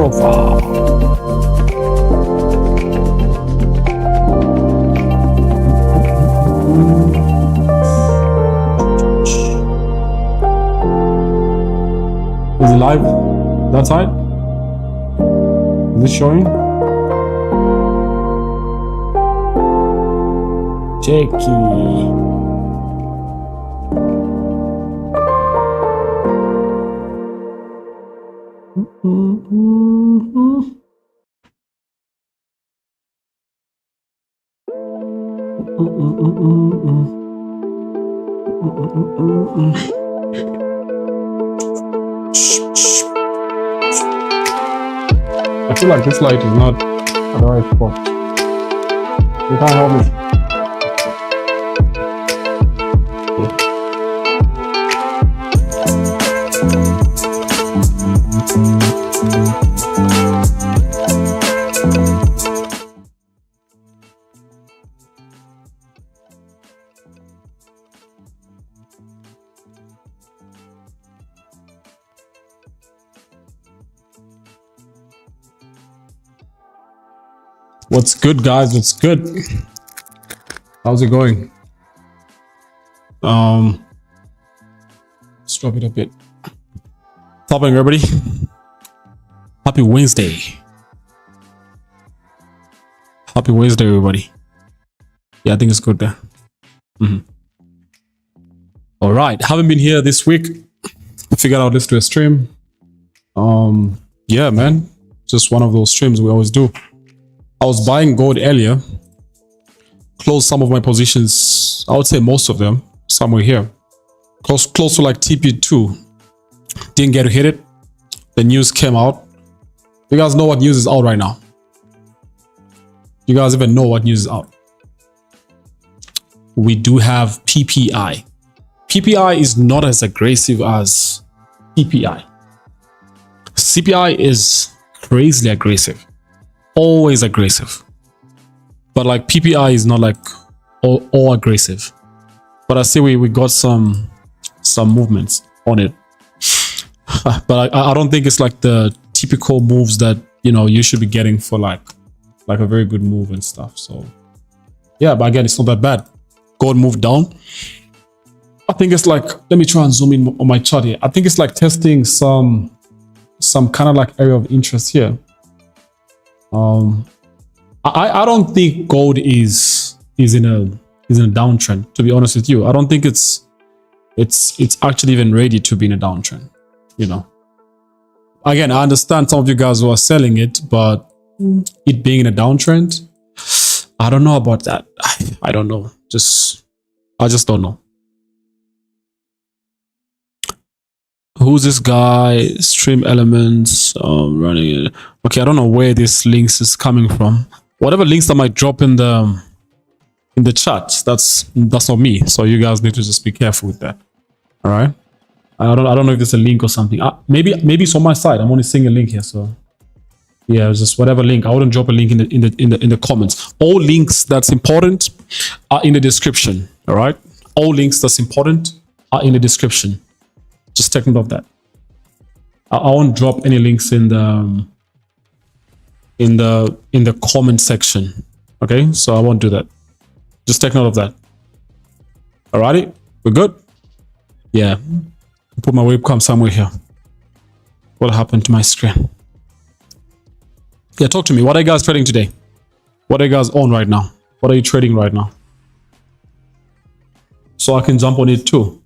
profile. Is it live? That side? Is it showing? Checky. I feel like this light is not at the right spot. You can't help me. What's good, guys? What's good? How's it going? Let's drop it a bit. What's happening, everybody? Happy Wednesday. Happy Wednesday, everybody. Yeah, I think it's good there. All right, haven't been here this week. I figured out let's do a stream. Yeah, man, just one of those streams we always do. I was buying gold earlier, closed some of my positions. I would say most of them somewhere here, close to like TP2. Didn't get to hit it. The news came out. You guys know what news is out right now? You guys even know what news is out? We do have PPI. PPI is not as aggressive as CPI. CPI is crazily aggressive. Always aggressive, but like PPI is not like all aggressive. But I see we got some movements on it, but I don't think it's like the typical moves that you should be getting for like a very good move and stuff. So yeah, but again, it's not that bad. Gold moved down. I think it's like, let me try and zoom in on my chart here. I think it's like testing some kind of like area of interest here. I don't think gold is in a downtrend, to be honest with you. I don't think it's actually even ready to be in a downtrend. Again, I understand some of you guys who are selling it, but it being in a downtrend, I don't know about that. I don't know. I just don't know. Who's this guy? Stream elements running it. Okay, I don't know where this links is coming from. Whatever links I might drop in the chat, that's not me. So you guys need to just be careful with that. All right. I don't know if there's a link or something. Maybe it's on my side. I'm only seeing a link here. So yeah, it's just whatever link. I wouldn't drop a link in the comments. All links that's important are in the description. All right. All links that's important are in the description. Just take note of that. I won't drop any links in the comment section. Okay, so I won't do that. Just take note of that. Alrighty, we're good. Yeah, put my webcam somewhere here. What happened to my screen? Yeah, talk to me. What are you guys trading today? What are you guys on right now? What are you trading right now? So I can jump on it too.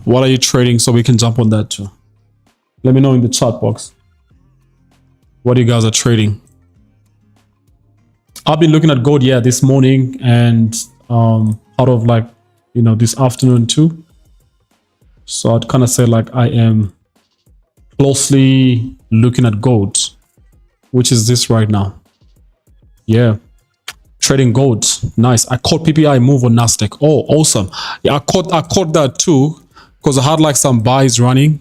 What are you trading so we can jump on that too? Let me know in the chat box what you guys are trading. I've been looking at gold, yeah, this morning and out of like, this afternoon too. So I'd kind of say like I am closely looking at gold, which is this right now. Yeah. Trading gold. Nice. I caught PPI move on Nasdaq. Oh, awesome. Yeah, I caught that too. Because I had like some buys running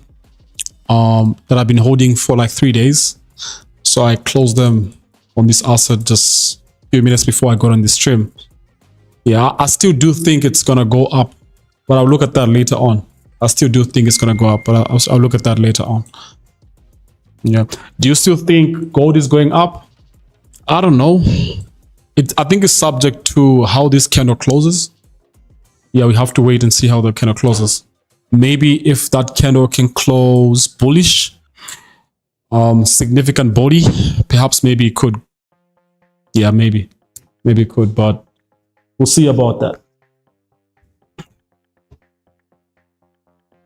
that I've been holding for like 3 days. So I closed them on this asset just a few minutes before I got on the stream. Yeah, I still do think it's going to go up, but I'll look at that later on. I still do think it's going to go up, but I'll look at that later on. Yeah. Do you still think gold is going up? I don't know. I think it's subject to how this candle closes. Yeah, we have to wait and see how the candle closes. Maybe if that candle can close bullish, significant body, perhaps maybe it could. Yeah, maybe it could, but we'll see about that.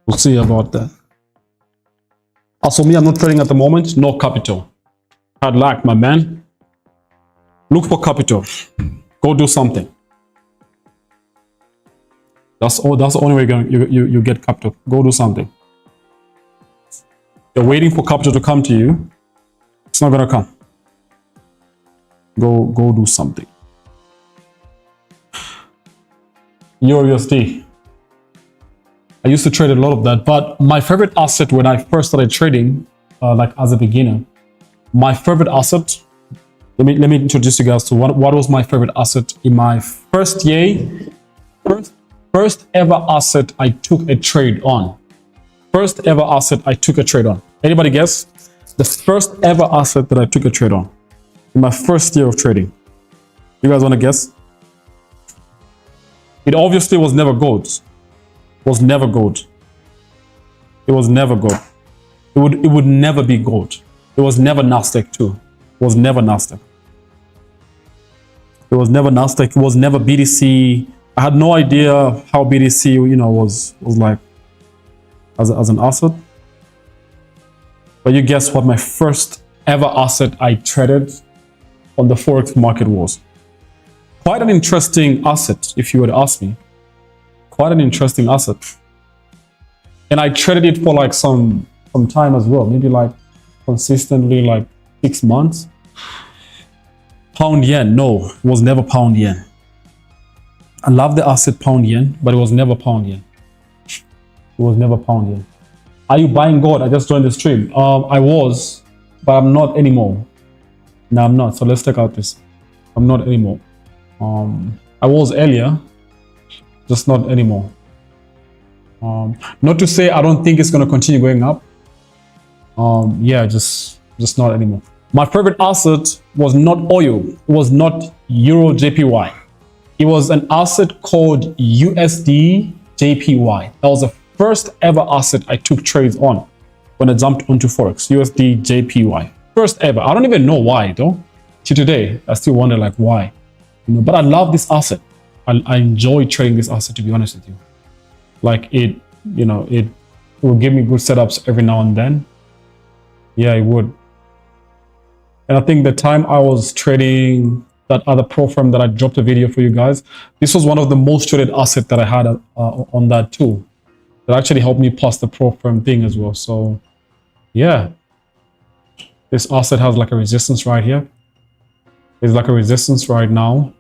We'll see about that. Also, me, I'm not trading at the moment. No capital. Hard luck, my man. Look for capital. Go do something. That's the only way you get capital. Go do something. You're waiting for capital to come to you. It's not gonna come. Go do something. Euro USD. I used to trade a lot of that, but my favorite asset when I first started trading, like as a beginner, my favorite asset. Let me introduce you guys to what was my favorite asset in my first year. First ever asset I took a trade on. First ever asset I took a trade on. Anybody guess? The first ever asset that I took a trade on in my first year of trading. You guys want to guess? It obviously was never gold. Was never gold. It was never gold. It would never be gold. It was never Nasdaq too. It was never Nasdaq. It was never Nasdaq. It was never BTC. I had no idea how BTC, was like as an asset. But you guess what my first ever asset I traded on the Forex market was? Quite an interesting asset, if you would ask me. Quite an interesting asset. And I traded it for like some time as well. Maybe like consistently like 6 months. Pound yen. No, it was never pound yen. I love the asset pound yen, but it was never pound yen. It was never pound yen. Are you buying gold? I just joined the stream. I was, but I'm not anymore. No, I'm not. So let's take out this. I'm not anymore. I was earlier, just not anymore. Not to say I don't think it's going to continue going up. Yeah, just not anymore. My favorite asset was not oil. It was not Euro JPY. It was an asset called USD JPY. That was the first ever asset I took trades on when I jumped onto Forex. USD JPY. First ever. I don't even know why though. To today, I still wonder like why. But I love this asset. I enjoy trading this asset, to be honest with you. Like it will give me good setups every now and then. Yeah, it would. And I think the time I was trading that other pro firm that I dropped a video for you guys, this was one of the most traded assets that I had on that too. That actually helped me pass the pro firm thing as well. So yeah, this asset has like a resistance right here. There's like a resistance right now.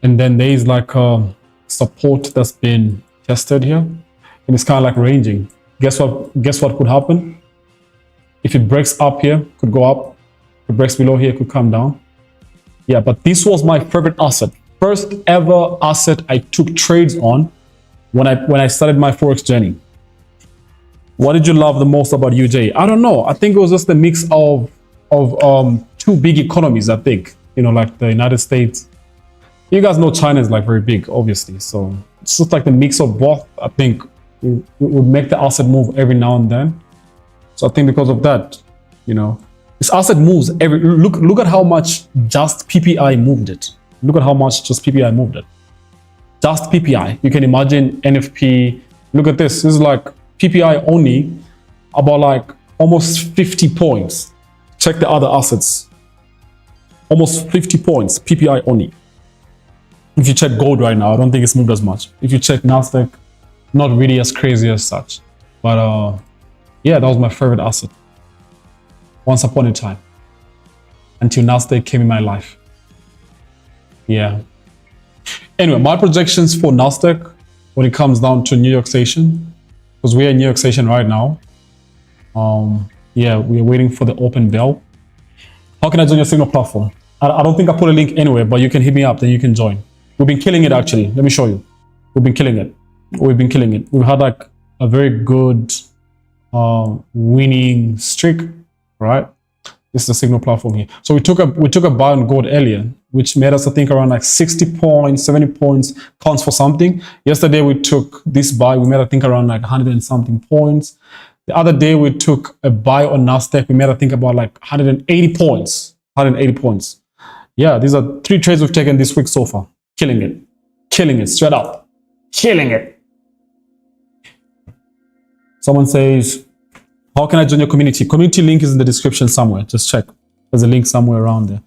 And then there's like a support that's been tested here. And it's kind of like ranging. Guess what could happen? If it breaks up here, could go up. If it breaks below here, could come down. Yeah, but this was my favorite asset. First ever asset I took trades on when I started my Forex journey. What did you love the most about UJ? I don't know. I think it was just a mix of two big economies, I think. Like the United States. You guys know China is like very big, obviously. So it's just like the mix of both. I think it would make the asset move every now and then. So I think because of that, this asset moves every. Look at how much just PPI moved it. Look at how much just PPI moved it. Just PPI. You can imagine NFP. Look at this. This is like PPI only, about like almost 50 points. Check the other assets. Almost 50 points, PPI only. If you check gold right now, I don't think it's moved as much. If you check Nasdaq, not really as crazy as such. But yeah, that was my favorite asset. Once upon a time. Until Nasdaq came in my life. Yeah. Anyway, my projections for Nasdaq when it comes down to New York Station, because we're in New York Station right now. Yeah, we're waiting for the open bell. How can I join your Signal platform? I don't think I put a link anywhere, but you can hit me up, then you can join. We've been killing it actually. Let me show you. We've been killing it. We've been killing it. We've had like a very good winning streak right? This is the signal platform here. So we took a buy on gold earlier, which made us, I think, around like 60 points, 70 points, counts for something. Yesterday we took this buy, we made, I think, around like 100 and something points. The other day we took a buy on Nasdaq, we made, I think, about like 180 points. 180 points. Yeah, these are 3 trades we've taken this week so far. Killing it, straight up, killing it. Someone says, how can I join your community? Community link is in the description somewhere. Just check. There's a link somewhere around there.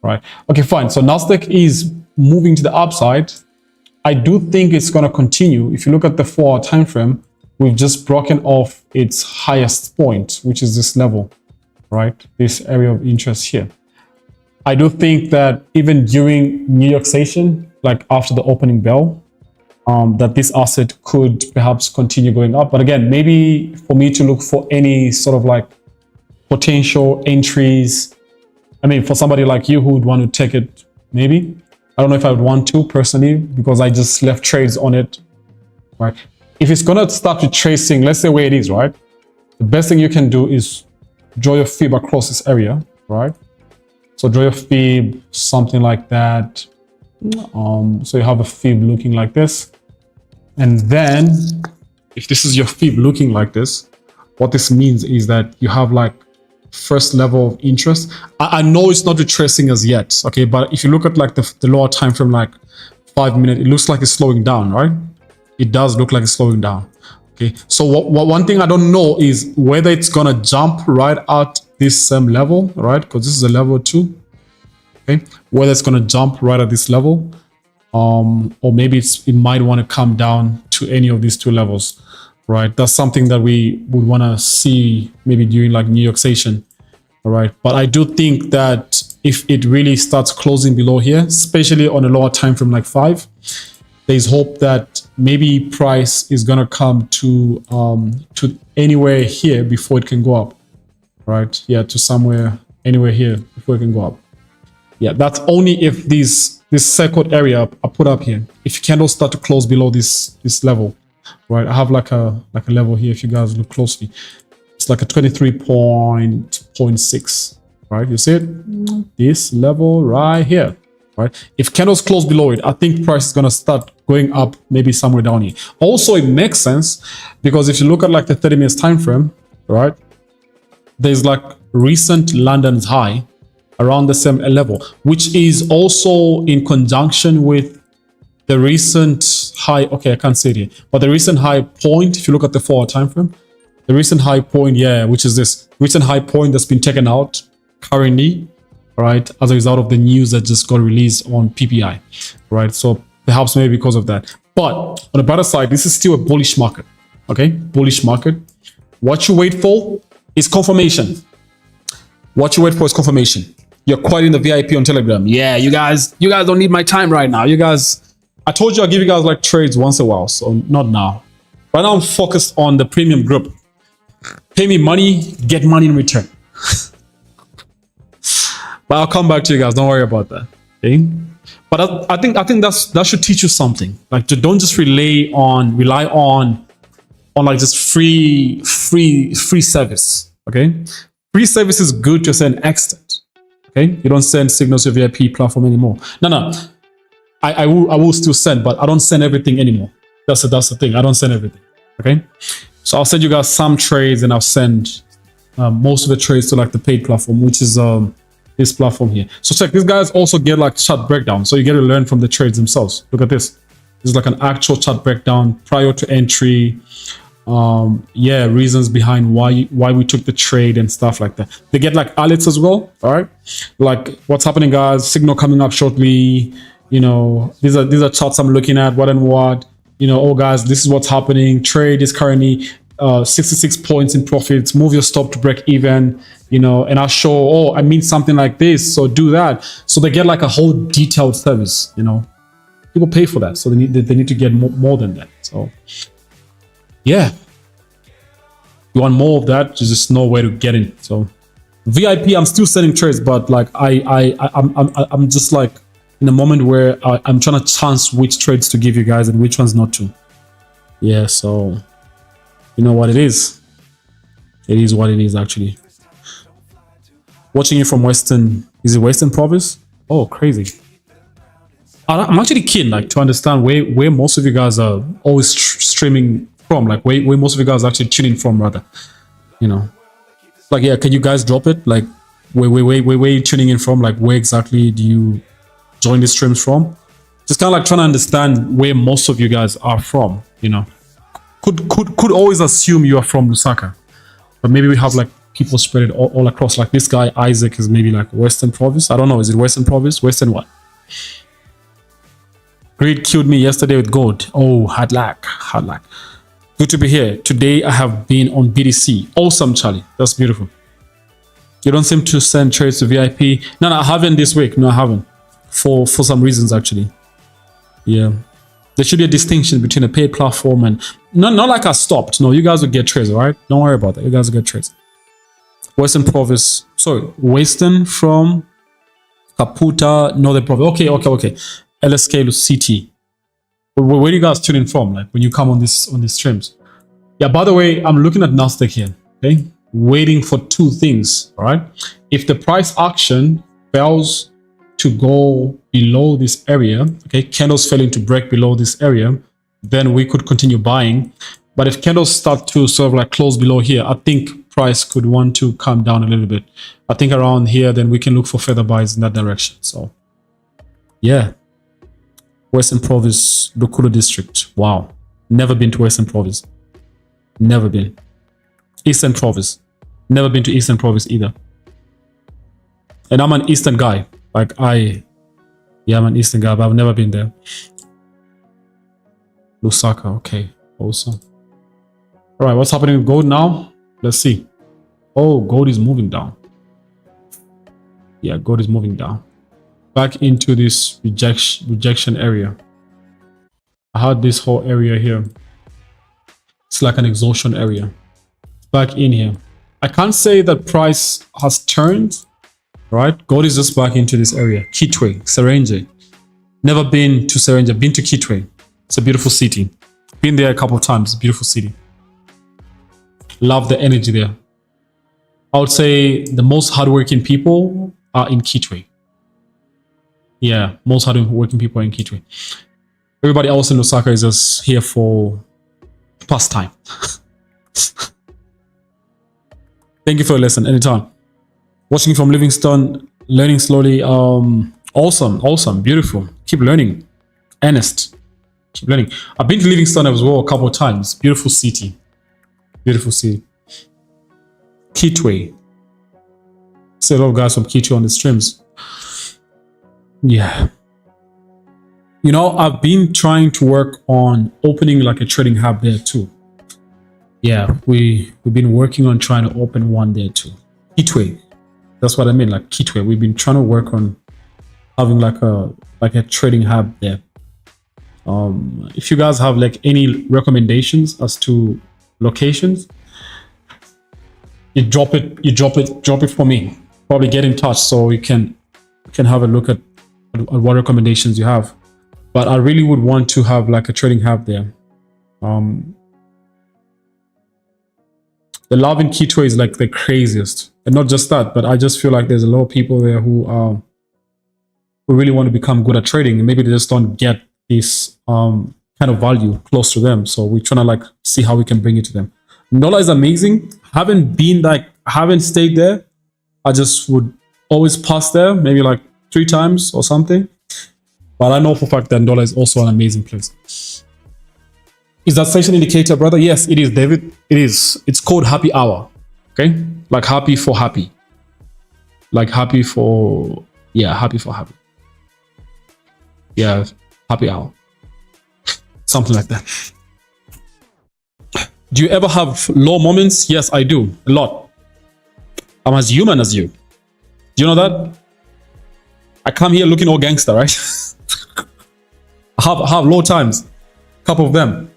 Right. Okay, fine. So Nasdaq is moving to the upside. I do think it's going to continue. If you look at the 4-hour time frame, we've just broken off its highest point, which is this level, right? This area of interest here. I do think that even during New York session, like after the opening bell, that this asset could perhaps continue going up. But again, maybe for me to look for any sort of like potential entries, I mean, for somebody like you who would want to take it, maybe. I don't know if I would want to personally, because I just left trades on it, right? If it's going to start retracing, let's say where it is, right? The best thing you can do is draw your fib across this area, right? So draw your fib, something like that. So you have a fib looking like this. And then if this is your fib looking like this, what this means is that you have like first level of interest. I know it's not retracing as yet, okay? But if you look at like the lower time frame, like 5 minutes, it looks like it's slowing down, right? It does look like it's slowing down, okay? So one thing I don't know is whether it's gonna jump right at this same level, right? Because this is a level 2. Okay, whether it's going to jump right at this level, or maybe it might want to come down to any of these 2 levels, right? That's something that we would want to see maybe during like New York session, all right? But I do think that if it really starts closing below here, especially on a lower time frame like 5, there's hope that maybe price is going to come to anywhere here before it can go up, right? Yeah, to somewhere anywhere here before it can go up. Yeah, that's only if this circled area I put up here. If candles start to close below this level, right? I have like a level here. If you guys look closely, it's like a 23.6, right? You see it? This level right here, right? If candles close below it, I think price is gonna start going up, maybe somewhere down here. Also, it makes sense because if you look at like the 30 minutes time frame, right? There's like recent London's high around the same level, which is also in conjunction with the recent high. Okay, I can't say it here, but the recent high point, if you look at the 4-hour time frame, the recent high point, yeah, which is this recent high point that's been taken out currently, right, as a result of the news that just got released on PPI, right? So perhaps maybe because of that. But on the brighter side, this is still a bullish market, okay? Bullish market. What you wait for is confirmation. What you wait for is confirmation. You're quite in the VIP on Telegram. Yeah, you guys don't need my time right now. You guys, I told you I'll give you guys like trades once in a while, so not now. Right now I'm focused on the premium group. Pay me money, get money in return. But I'll come back to you guys. Don't worry about that. Okay? But I think that should teach you something. Like, don't just rely on like just free service. Okay, free service is good to a certain extent. Okay, you don't send signals to your VIP platform anymore. No, I will still send, but I don't send everything anymore. That's the thing. I don't send everything. Okay, so I'll send you guys some trades, and I'll send most of the trades to like the paid platform, which is this platform here. So check, these guys also get like chart breakdown, so you get to learn from the trades themselves. Look at this. This is like an actual chart breakdown prior to entry. Yeah, reasons behind why we took the trade and stuff like that. They get like alerts as well. All right, like what's happening, guys, signal coming up shortly, you know, these are charts I'm looking at, what and what, you know, oh guys, this is what's happening, trade is currently 66 points in profits, move your stop to break even, you know, and I'll show, oh, I mean something like this, so do that. So they get like a whole detailed service, you know, people pay for that, so they need to get more than that. So yeah, you want more of that, you just know where to get in. So VIP, I'm still sending trades, but like I'm just like in a moment where I'm trying to chance which trades to give you guys and which ones not to. Yeah, so you know what it is. It is what it is, actually. Watching you from Western, is it Western Province? Oh, crazy. I'm actually keen, like, to understand where most of you guys are always streaming from, like, where most of you guys are actually tuning from, rather. You know, like, yeah, can you guys drop it? Like, where you tuning in from? Like, where exactly do you join the streams from? Just kind of like trying to understand where most of you guys are from. You know, could always assume you are from Lusaka, but maybe we have like people spread it all across. Like this guy Isaac is maybe like Western Province. I don't know. Is it Western Province? Western what? Greed killed me yesterday with gold. Oh, hard luck. Good to be here. Today I have been on BDC. Awesome, Charlie. That's beautiful. You don't seem to send trades to VIP. No, I haven't this week. No, I haven't. For some reasons, actually. Yeah. There should be a distinction between a paid platform and... Not like I stopped. No, you guys will get trades, all right? Don't worry about that. You guys will get trades. Western Province. Sorry. Western from Kaputa, Northern Province. Okay. LSK to CT. Where do you guys tune in from? Like when you come on these streams? Yeah, by the way, I'm looking at Nasdaq here. Okay. Waiting for two things. All right. If the price action fails to go below this area, okay, candles failing to break below this area, then we could continue buying. But if candles start to sort of like close below here, I think price could want to come down a little bit. I think around here, then we can look for further buys in that direction. So yeah. Western Province, Lukulu District. Wow. Never been to Western Province. Never been. Eastern Province. Never been to Eastern Province either. And I'm an Eastern guy. Like I'm an Eastern guy, but I've never been there. Lusaka, okay. Awesome. All right, what's happening with gold now? Let's see. Oh, gold is moving down. Yeah, gold is moving down. Back into this rejection area. I had this whole area here. It's like an exhaustion area. Back in here. I can't say that price has turned, right? Gold is just back into this area. Kitwe, Serenge. Never been to Serenge, been to Kitwe. It's a beautiful city. Been there a couple of times, beautiful city. Love the energy there. I would say the most hardworking people are in Kitwe. Yeah, most hardworking people are in Kitwe. Everybody else in Osaka is just here for pastime. Thank you for your lesson. Anytime. Watching from Livingston, learning slowly. Awesome, beautiful. Keep learning. Earnest. Keep learning. I've been to Livingston as well a couple of times. Beautiful city. Beautiful city. Kitwe. See a lot of guys from Kitwe on the streams. Yeah. You know, I've been trying to work on opening like a trading hub there too. Yeah, we've been working on trying to open one there too. Kitwe. That's what I mean, like Kitwe. We've been trying to work on having like a trading hub there. If you guys have like any recommendations as to locations, you drop it for me. Probably get in touch so we can have a look at what recommendations you have. But I really would want to have like a trading hub there. The love in Kitwe is like the craziest, and not just that, but I just feel like there's a lot of people there who really want to become good at trading, and maybe they just don't get this kind of value close to them. So we're trying to like see how we can bring it to them. Nola is amazing. Haven't stayed there. I just would always pass there, maybe like 3 times or something. But I know for a fact that Ndola is also an amazing place. Is that station indicator, brother? Yes, it is, David. It is. It's called happy hour. Okay? Like happy for happy. Like happy for... Yeah, happy for happy. Yeah, happy hour. Something like that. Do you ever have low moments? Yes, I do. A lot. I'm as human as you. Do you know that? I come here looking all gangster, right? I have low times. A couple of them.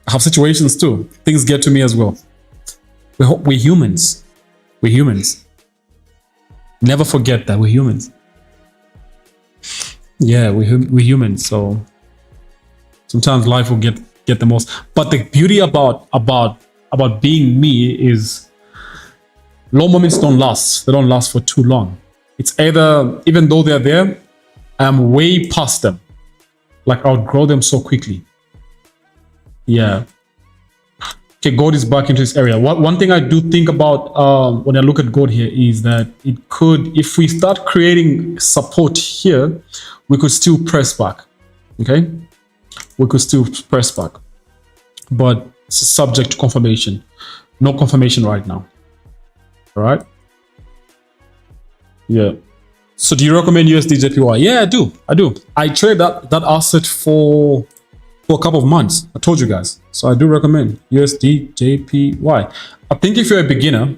I have situations too. Things get to me as well. We're humans. We're humans. Never forget that we're humans. Yeah, we're humans. So sometimes life will get the most. But the beauty about being me is Low moments don't last. They don't last for too long. It's either, even though they're there, I'm way past them. Like I'll grow them so quickly. Yeah. Okay, gold is back into this area. One thing I do think about when I look at gold here is that it could, if we start creating support here, we could still press back. Okay, we could still press back, but it's subject to confirmation. No confirmation right now. All right. Yeah. So do you recommend USD JPY? Yeah, I do. I trade that asset for a couple of months. I told you guys. So I do recommend USD JPY. I think if you're a beginner,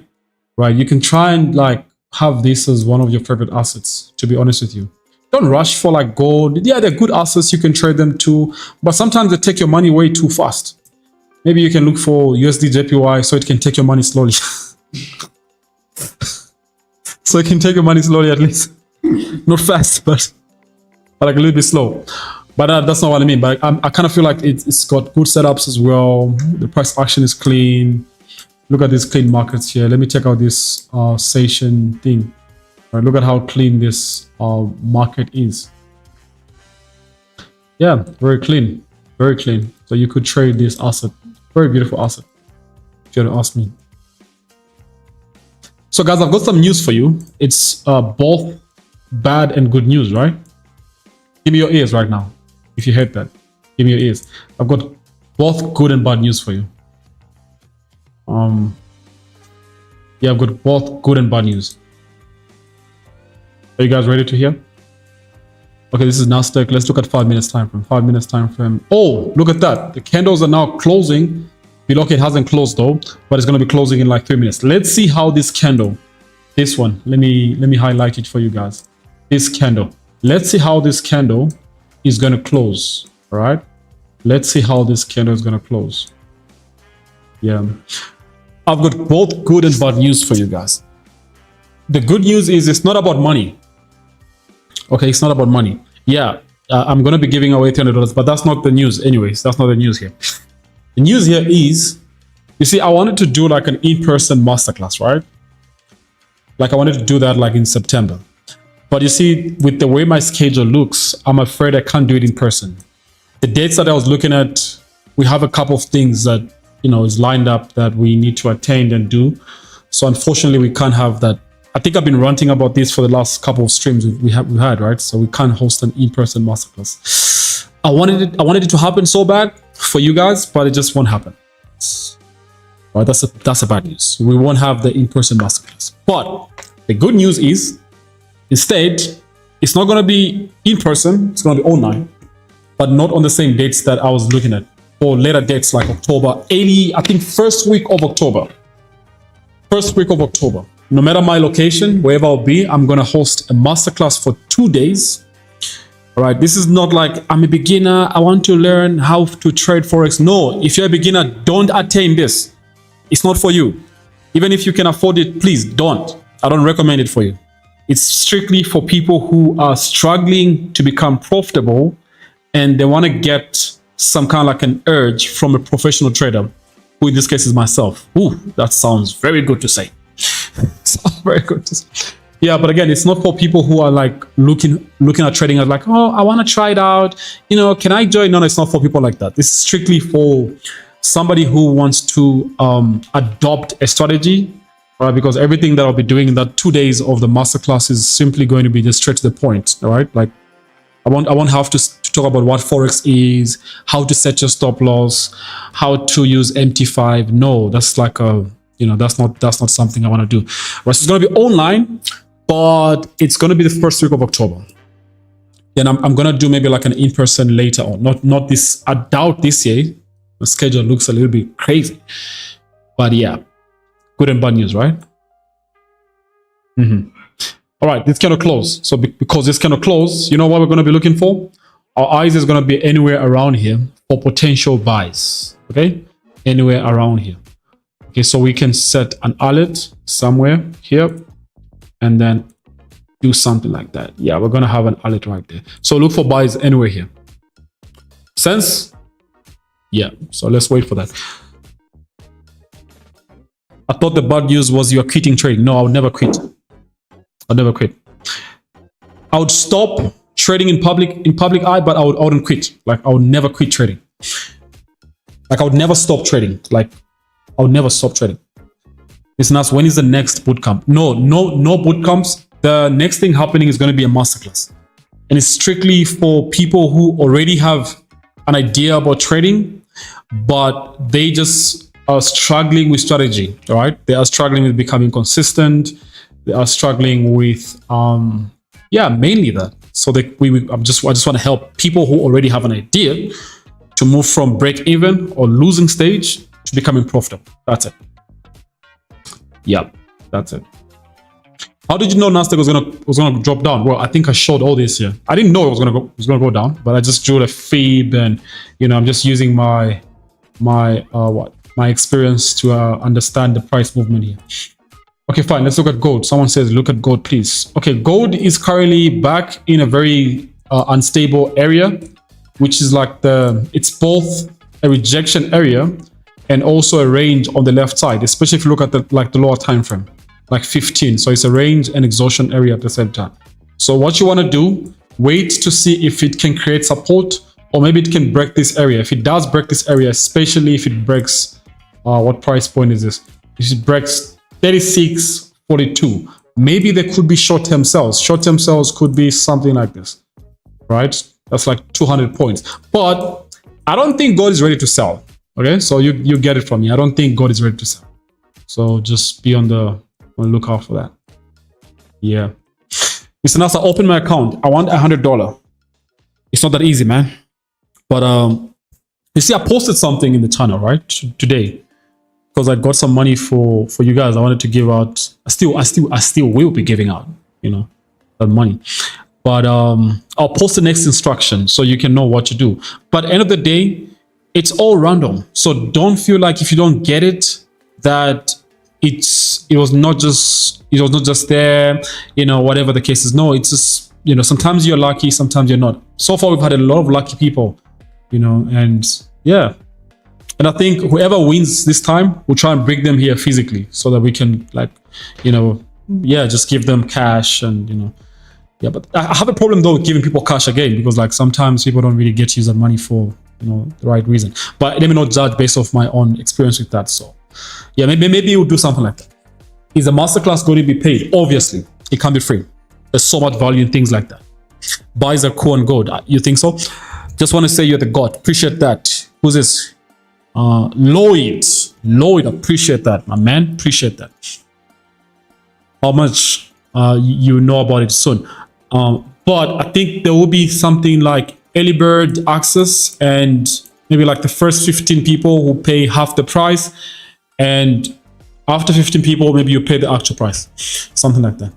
right, you can try and like have this as one of your favorite assets, to be honest with you. Don't rush for like gold. Yeah, they're good assets. You can trade them too, but sometimes they take your money way too fast. Maybe you can look for USD JPY so it can take your money slowly. So it can take your money slowly at least. Not fast, but like a little bit slow. But that's not what I mean. But I kind of feel like it's got good setups as well. The price action is clean. Look at these clean markets here. Let me check out this session thing. All right, look at how clean this market is. Yeah, very clean. Very clean. So you could trade this asset. Very beautiful asset, if you ask me. So guys, I've got some news for you. It's both bad and good news, right? Give me your ears right now. If you heard that, give me your ears. I've got both good and bad news for you. Yeah, I've got both good and bad news. Are you guys ready to hear? Okay, this is Nasdaq. Let's look at 5 minutes time frame. 5 minutes time frame. Oh, look at that. The candles are now closing. Below, it hasn't closed though, but it's going to be closing in like 3 minutes. Let's see how this candle, this one, let me highlight it for you guys. This candle. Let's see how this candle is going to close. All right. Let's see how this candle is going to close. Yeah. I've got both good and bad news for you guys. The good news is it's not about money. Okay, it's not about money. Yeah, I'm going to be giving away $300, but that's not the news anyways. That's not the news here. The news here is, you see, I wanted to do like an in-person masterclass, right? Like I wanted to do that like in September. But you see, with the way my schedule looks, I'm afraid I can't do it in person. The dates that I was looking at, we have a couple of things that, you know, is lined up that we need to attend and do. So unfortunately, we can't have that. I think I've been ranting about this for the last couple of streams we had, right? So we can't host an in-person masterclass. I wanted it to happen so bad for you guys, but it just won't happen. Right? That's a bad news. We won't have the in-person masterclass. But the good news is, instead, it's not going to be in person. It's going to be online, but not on the same dates that I was looking at, or later dates like October, I think first week of October. First week of October. No matter my location, wherever I'll be, I'm going to host a masterclass for 2 days. All right. This is not like I'm a beginner. I want to learn how to trade Forex. No, if you're a beginner, don't attain this. It's not for you. Even if you can afford it, please don't. I don't recommend it for you. It's strictly for people who are struggling to become profitable and they want to get some kind of like an urge from a professional trader, who in this case is myself. Ooh, that sounds very good to say. Very good. Yeah, but again, it's not for people who are like looking at trading as like, oh, I want to try it out. You know, can I join? No, it's not for people like that. This is strictly for somebody who wants to adopt a strategy, right? Because everything that I'll be doing in that 2 days of the masterclass is simply going to be just straight to the point. All right, like I won't have to talk about what Forex is, how to set your stop loss, how to use MT5. No, that's like a, you know, that's not something I want to do. Right, so it's going to be online, but it's going to be the first week of October. Then I'm going to do maybe like an in-person later on. Not this. I doubt this year. The schedule looks a little bit crazy, but yeah, good and bad news, right? All right, this cannot close. So because this cannot close, you know what we're going to be looking for? Our eyes is going to be anywhere around here for potential buys. Okay, anywhere around here. Okay, so we can set an alert somewhere here and then do something like that. Yeah, we're going to have an alert right there. So look for buys anywhere here. Sense? Yeah, so let's wait for that. I thought the bad news was you are quitting trading. No, I would never quit. I'd never quit. I would stop trading in public eye, but I wouldn't quit. Like I would never quit trading. Like I would never stop trading. Like I would never stop trading. Listen, us, when is the next bootcamp? No bootcamps. The next thing happening is going to be a masterclass. And it's strictly for people who already have an idea about trading, but they just are struggling with strategy, all right? They are struggling with becoming consistent. They are struggling with, mainly that. So I just want to help people who already have an idea to move from break even or losing stage to becoming profitable. That's it. Yeah, that's it. How did you know Nasdaq was gonna drop down? Well, I think I showed all this here. I didn't know it was gonna go down, but I just drew a fib, and I'm just using my experience to understand the price movement here. Okay, fine. Let's look at gold. Someone says, look at gold, please. Okay, gold is currently back in a very unstable area, which is like it's both a rejection area and also a range on the left side, especially if you look at the lower time frame. Like 15. So it's a range and exhaustion area at the same time. So what you want to do, wait to see if it can create support, or maybe it can break this area. If it does break this area, especially if it breaks, what price point is this? If it breaks 36.42, maybe there could be short-term sells. Short-term sells could be something like this, right? That's like 200 points. But I don't think gold is ready to sell. Okay, so you get it from me. I don't think gold is ready to sell. So just be on the look out for that. Yeah. Mr. Nasa, open my account. I want $100. It's not that easy, man. But you see, I posted something in the channel, right? Today. Because I got some money for you guys. I wanted to give out. I still will be giving out, that money. But I'll post the next instruction so you can know what to do. But at the end of the day, it's all random. So don't feel like if you don't get it, that it was not just there, whatever the case is. No, it's just, sometimes you're lucky, sometimes you're not. So far, we've had a lot of lucky people, and yeah. And I think whoever wins this time, we'll try and bring them here physically so that we can just give them cash and, yeah. But I have a problem though with giving people cash again, because like sometimes people don't really get to use that money for, the right reason. But let me not judge based off my own experience with that. So yeah, maybe you'll do something like that. Is the masterclass going to be paid? Obviously, it can't be free. There's so much value in things like that. Buys are cool and gold. You think so? Just want to say you're the god. Appreciate that. Who's this? Lloyd, appreciate that, my man. Appreciate that. How much you know about it soon. But I think there will be something like early bird access, and maybe like the first 15 people who pay half the price, and after 15 people, maybe you pay the actual price, something like that.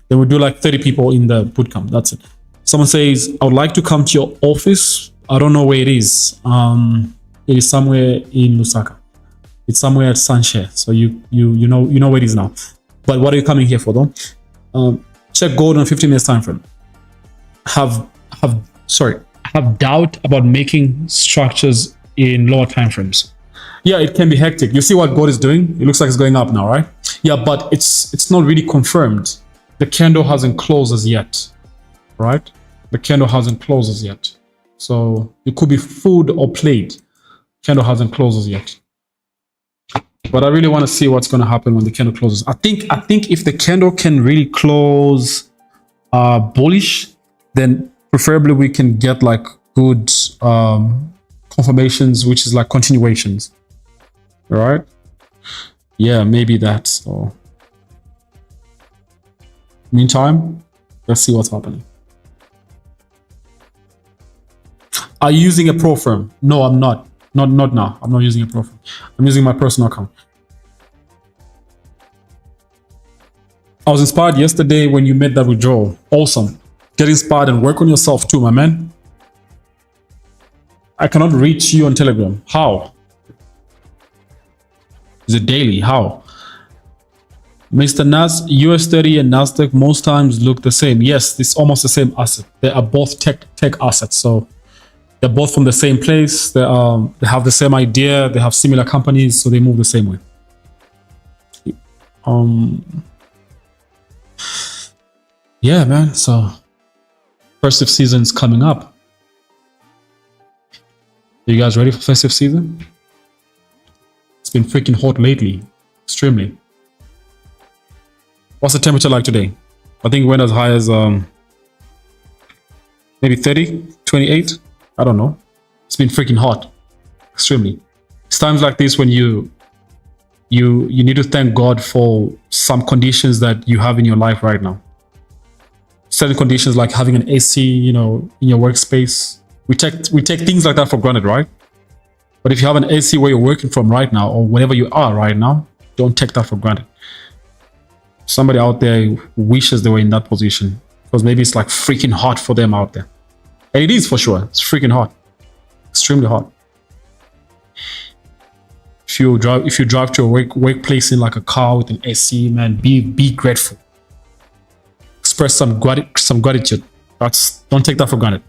Then we'll do like 30 people in the bootcamp. That's it. Someone says, I would like to come to your office. I don't know where it is. It is somewhere in Lusaka. It's somewhere at Sanchez. So you know where it is now. But what are you coming here for though? Check gold on 15 minutes time frame. Have doubt about making structures in lower time frames. Yeah, it can be hectic. You see what gold is doing? It looks like it's going up now, right? Yeah, but it's not really confirmed. The candle hasn't closed as yet, right? The candle hasn't closed as yet. So it could be food or played. Candle hasn't closed as yet. But I really want to see what's going to happen when the candle closes. I think if the candle can really close bullish, then preferably we can get like good confirmations, which is like continuations. All right? Yeah, maybe that. So meantime, let's see what's happening. Are you using a pro firm? No, I'm not. Not now. I'm not using a pro firm. I'm using my personal account. I was inspired yesterday when you made that withdrawal. Awesome. Get inspired and work on yourself too, my man. I cannot reach you on Telegram. How? Is it daily? How? Mr. Nas, US30 and Nasdaq most times look the same. Yes, it's almost the same asset. They are both tech assets. So they're both from the same place. They have the same idea. They have similar companies, so they move the same way. Yeah, man. So festive season's coming up. Are you guys ready for festive season? It's been freaking hot lately, extremely. What's the temperature like today? I think it went as high as maybe 30, 28. I don't know. It's been freaking hot, extremely. It's times like this when you need to thank God for some conditions that you have in your life right now. Certain conditions like having an AC, you know, in your workspace. We take things like that for granted, right? But if you have an AC where you're working from right now, or wherever you are right now, don't take that for granted. Somebody out there wishes they were in that position, because maybe it's like freaking hot for them out there. And it is for sure. It's freaking hot. Extremely hot. If you drive to a workplace in like a car with an AC, man, be grateful. Express some gratitude. Don't take that for granted.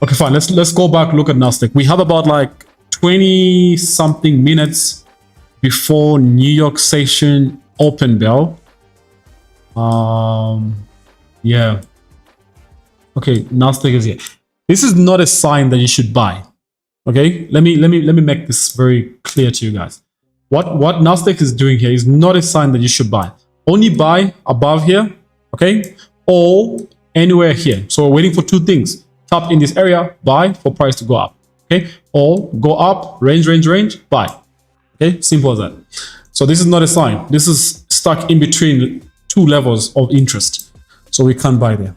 Okay, fine. Let's go back, look at Nasdaq. We have about like 20 something minutes before New York session open bell. Yeah. Okay, Nasdaq is here. This is not a sign that you should buy. Okay, let me make this very clear to you guys. What Nasdaq is doing here is not a sign that you should buy. Only buy above here, okay, or anywhere here. So we're waiting for two things. Tap in this area, buy for price to go up, okay, or go up, range, buy. Okay, simple as that. So this is not a sign. This is stuck in between two levels of interest, so we can't buy there.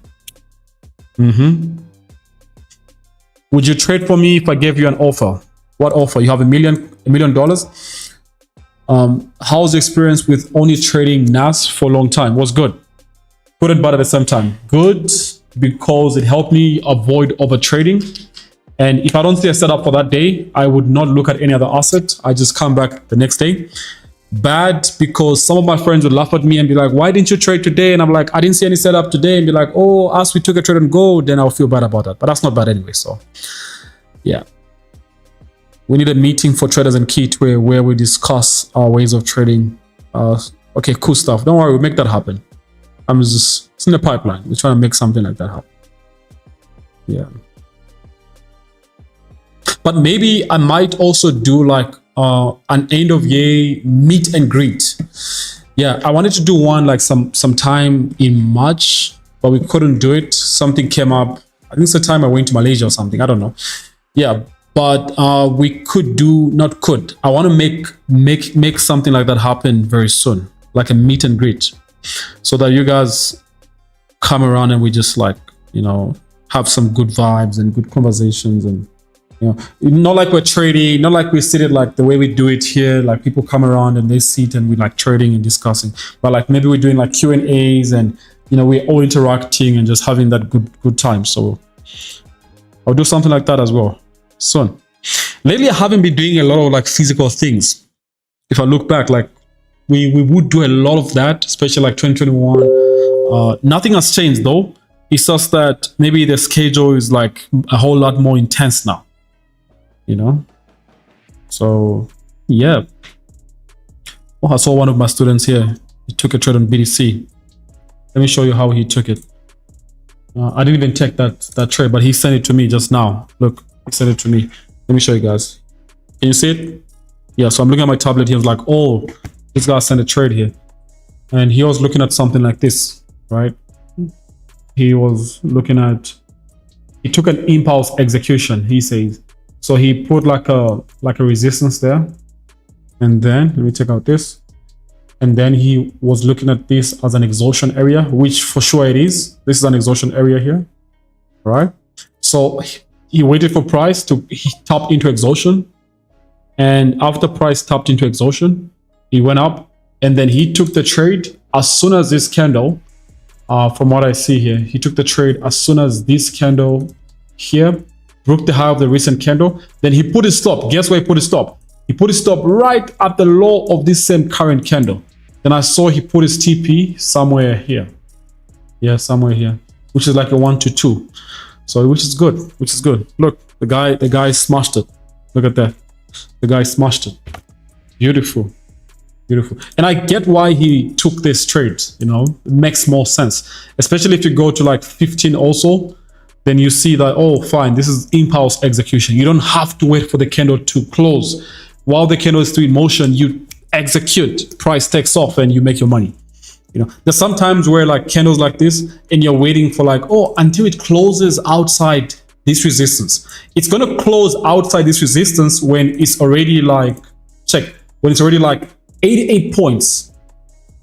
Would you trade for me if I gave you an offer? What offer? You have $1 million. How's the experience with only trading NAS for a long time? Was good. Good and bad at the same time. Good because it helped me avoid over trading. And if I don't see a setup for that day, I would not look at any other asset. I just come back the next day. Bad because some of my friends would laugh at me and be like, why didn't you trade today? And I'm like, I didn't see any setup today. And be like, oh, as we took a trade on gold, then I'll feel bad about that. But that's not bad anyway. So yeah. We need a meeting for traders and Keyway where we discuss our ways of trading. Okay, cool stuff. Don't worry, we'll make that happen. It's in the pipeline. We're trying to make something like that happen. Yeah. But maybe I might also do like an end of year meet and greet. Yeah, I wanted to do one like some time in March, but we couldn't do it. Something came up. I think it's the time I went to Malaysia or something. I don't know. Yeah, but we could do, not could. I want to make something like that happen very soon, like a meet and greet, so that you guys come around and we just like, you know, have some good vibes and good conversations. And you know, not like we're trading, not like we sit it like the way we do it here, like people come around and they sit and we like trading and discussing, but like maybe we're doing like Q&As and, you know, we're all interacting and just having that good time. So I'll do something like that as well soon. Lately I haven't been doing a lot of like physical things. If I look back, like we would do a lot of that, especially like 2021. Nothing has changed though. It's just that maybe the schedule is like a whole lot more intense now, you know? So yeah. Oh, I saw one of my students here. He took a trade on BTC. Let me show you how he took it. I didn't even take that trade, but he sent it to me just now. Look, he sent it to me. Let me show you guys. Can you see it? Yeah, so I'm looking at my tablet. He was like, oh, this guy sent a trade here. And he was looking at something like this, right? He was looking at, he took an impulse execution, he says. So he put like a resistance there. And then, let me take out this. And then he was looking at this as an exhaustion area, which for sure it is. This is an exhaustion area here, right? So he waited for price to tap into exhaustion. And after price tapped into exhaustion, he went up and then he took the trade as soon as this candle, from what I see here, he took the trade as soon as this candle here broke the high of the recent candle. Then he put his stop. Guess where he put his stop? He put his stop right at the low of this same current candle. Then I saw he put his TP somewhere here. Yeah, somewhere here, which is like a 1 to 2. So which is good, Look, the guy smashed it. Look at that. The guy smashed it. Beautiful. Beautiful. And I get why he took this trade, you know, it makes more sense. Especially if you go to like 15 also, then you see that, oh, fine, this is impulse execution. You don't have to wait for the candle to close. While the candle is still in motion, you execute, price takes off and you make your money. You know, there's sometimes where like candles like this and you're waiting for like, oh, until it closes outside this resistance. It's going to close outside this resistance when it's already like, check, when it's already like 88 points.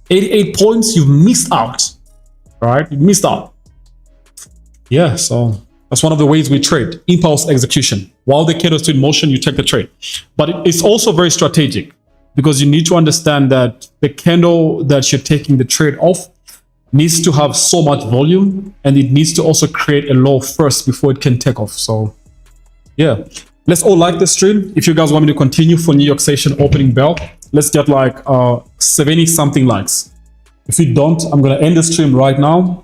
88 points, you've missed out. All right, you missed out. Yeah, so that's one of the ways we trade. Impulse execution. While the candle is still in motion, you take the trade. But it's also very strategic because you need to understand that the candle that you're taking the trade off needs to have so much volume, and it needs to also create a low first before it can take off. So yeah, let's all like the stream. If you guys want me to continue for New York session opening bell, let's get like 70 something likes. If you don't, I'm gonna end the stream right now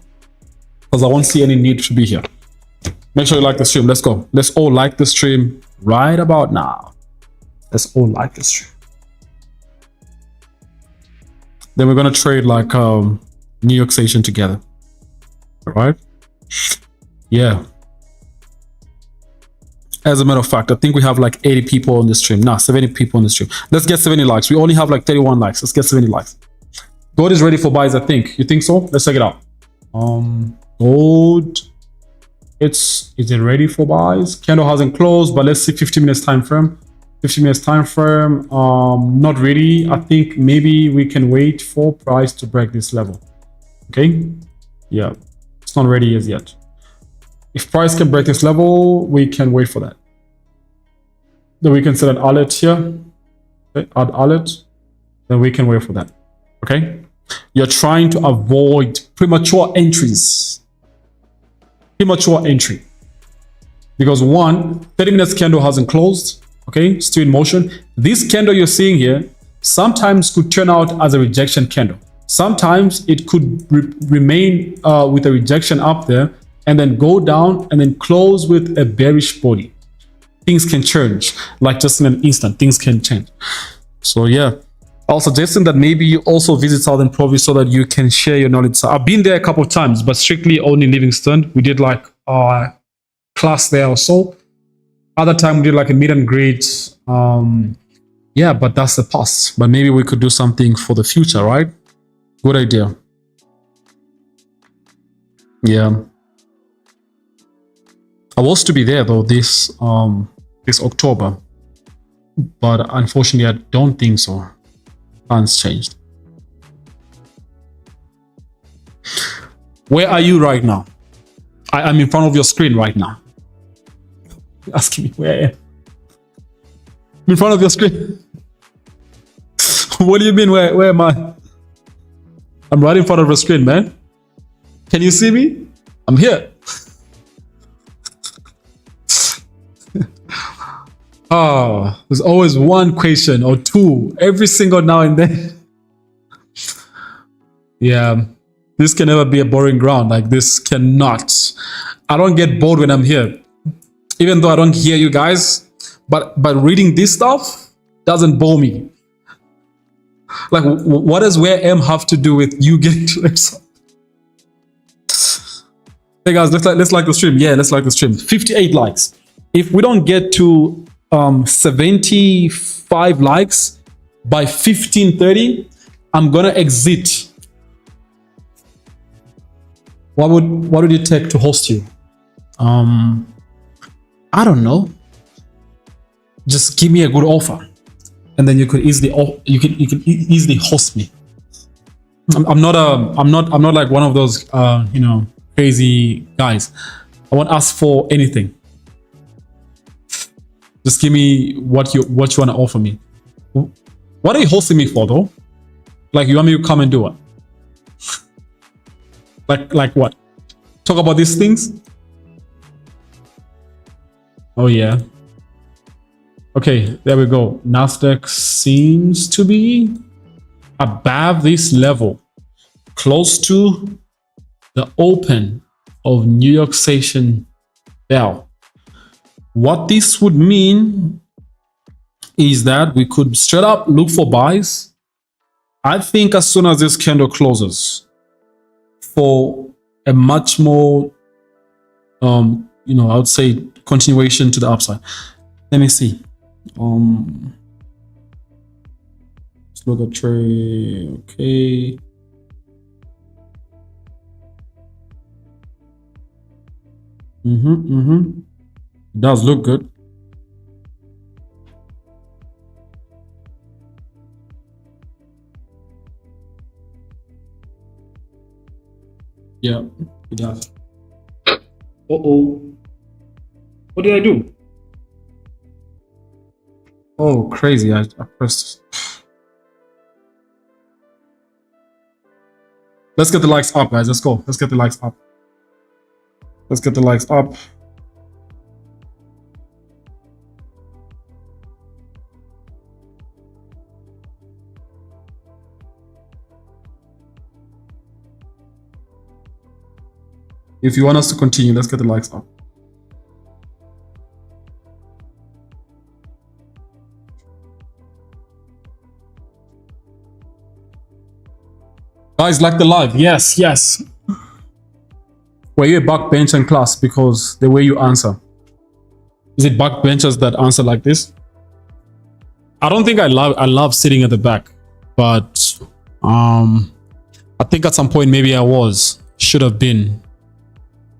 because I won't see any need to be here. Make sure you like the stream. Let's go. Let's all like the stream right about now. Let's all like the stream. Then we're gonna trade like New York session together. All right. Yeah. As a matter of fact, I think we have like 80 people on the stream. Nah, 70 people on the stream. Let's get 70 likes. We only have like 31 likes. Let's get 70 likes. Gold is ready for buys, I think. You think so? Let's check it out. Gold. Is it ready for buys? Candle hasn't closed, but let's see 50 minutes time frame. 50 minutes time frame. Not really. I think maybe we can wait for price to break this level. Okay. Yeah. It's not ready as yet. If price can break this level, we can wait for that. Then we can set an alert here. Okay, add alert. Then we can wait for that. Okay. You're trying to avoid premature entries. Premature entry. Because one, 30 minutes candle hasn't closed. Okay, still in motion. This candle you're seeing here sometimes could turn out as a rejection candle. Sometimes it could remain with a rejection up there and then go down and then close with a bearish body. Things can change, like just in an instant, things can change. So yeah, I'll suggest that maybe you also visit Southern Province so that you can share your knowledge. So I've been there a couple of times, but strictly only Livingston. We did like a class there or so. Other time we did like a meet and greet. Yeah, but that's the past. But maybe we could do something for the future, right? Good idea. Yeah. I was to be there though this October, but unfortunately I don't think so. Plans changed. Where are you right now? I'm in front of your screen right now. You're asking me where I am. I'm in front of your screen. What do you mean? Where am I? I'm right in front of the screen, man. Can you see me? I'm here. Oh, there's always one question or two every single now and then. Yeah, this can never be a boring ground. Like this cannot. I don't get bored when I'm here. Even though I don't hear you guys, but reading this stuff doesn't bore me. Like, what does where M have to do with you getting to this? Hey guys, let's like the stream. Yeah, let's like the stream. 58 likes. If we don't get to 75 likes by 15:30, I'm gonna exit. What would it take to host you? I don't know. Just give me a good offer, and then you could easily easily host me. I'm not like one of those you know, crazy guys. I won't ask for anything. Just give me what you want to offer me. What are you hosting me for though? Like you want me to come and do what? like what? Talk about these things? Oh yeah. Okay, there we go. Nasdaq seems to be above this level, close to the open of New York session bell. What this would mean is that we could straight up look for buys I think as soon as this candle closes for a much more, you know, I would say continuation to the upside. Let me see. Let's look at trade. Okay. It does look good. Yeah, it does. Uh-oh. What did I do? Oh, crazy. I pressed. Let's get the likes up, guys. Let's go. Let's get the likes up. Let's get the likes up. If you want us to continue, let's get the likes up. Guys, like the live. Yes, yes. Were you a backbencher in class? Because the way you answer. Is it backbenchers that answer like this? I don't think I love sitting at the back, but I think at some point maybe I was. Should have been.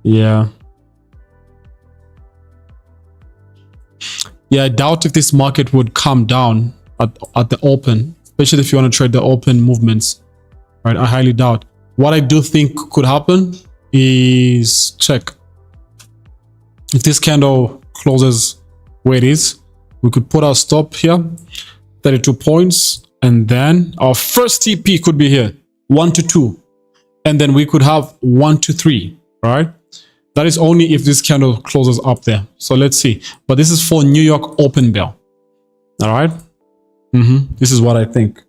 Yeah. Yeah, I doubt if this market would come down at the open, especially if you want to trade the open movements. Right, I highly doubt. What I do think could happen is check. If this candle closes where it is, we could put our stop here, 32 points, and then our first TP could be here, 1 to 2, and then we could have 1 to 3. Right? That is only if this candle closes up there. So let's see. But this is for New York open bell. All right. This is what I think.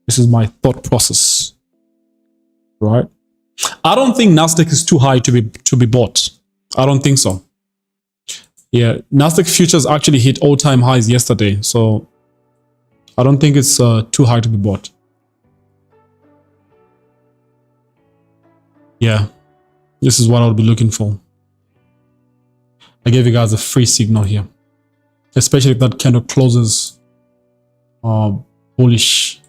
This is my thought process. Right. I don't think Nasdaq is too high to be bought. I don't think so. Yeah, Nasdaq futures actually hit all-time highs yesterday, so I don't think it's too high to be bought. Yeah, this is what I'll be looking for. I gave you guys a free signal here, especially if that candle closes bullish.